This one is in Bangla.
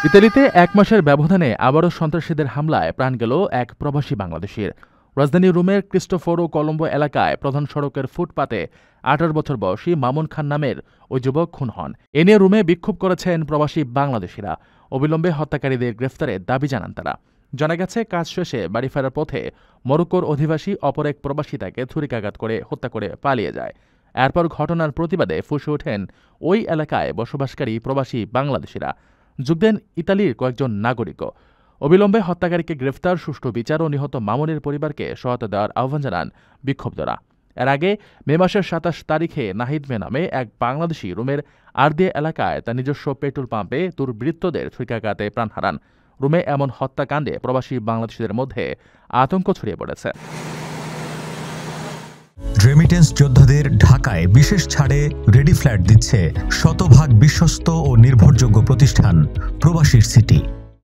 ইতালিতে ১ মাসের ব্যবধানে আবারও সন্ত্রাসীদের হামলায় প্রাণ গেল এক প্রবাসী বাংলাদেশির। রাজধানী রোমের ক্রিস্টোফোরো কলম্বো এলাকায় প্রধান সড়কের ফুটপাতে ১৮ বছর বয়সী মামুন খান নামের ওই যুবক খুন হন। এ নিয়ে রোমে বিক্ষোভ করেছেন প্রবাসী বাংলাদেশিরা। অবিলম্বে হত্যাকারীদের গ্রেফতারের দাবি জানান তারা। জানা গেছে, কাজ শেষে বাড়ি ফেরার পথে মরক্কোর অধিবাসী অপর এক প্রবাসী তাকে ছুরিকাঘাত করে হত্যা করে পালিয়ে যায়। এরপর ঘটনার প্রতিবাদে ফুঁসে ওঠেন ওই এলাকায় বসবাসকারী প্রবাসী বাংলাদেশিরা। যোগ দেন ইতালির কয়েকজন নাগরিকও। অবিলম্বে হত্যাকারীকে গ্রেফতার, সুষ্ঠু বিচার ও নিহত মামুনের পরিবারকে সহায়তা দেওয়ার আহ্বান জানান বিক্ষুব্ধরা। এর আগে মে মাসের ২৭ তারিখে নাহিদ মে নামে এক বাংলাদেশি রোমের আরদিয়া এলাকায় তার নিজস্ব পেট্রোল পাম্পে দুর্বৃত্তদের ছুরিকাঘাতে প্রাণ হারান। রোমে এমন হত্যাকাণ্ডে প্রবাসী বাংলাদেশিদের মধ্যে আতঙ্ক ছড়িয়ে পড়েছে। রেমিটেন্স যোদ্ধাদের ঢাকায় বিশেষ ছাড়ে রেডি ফ্ল্যাট দিচ্ছে শতভাগ বিশ্বস্ত ও নির্ভরযোগ্য প্রতিষ্ঠান প্রবাসীর সিটি।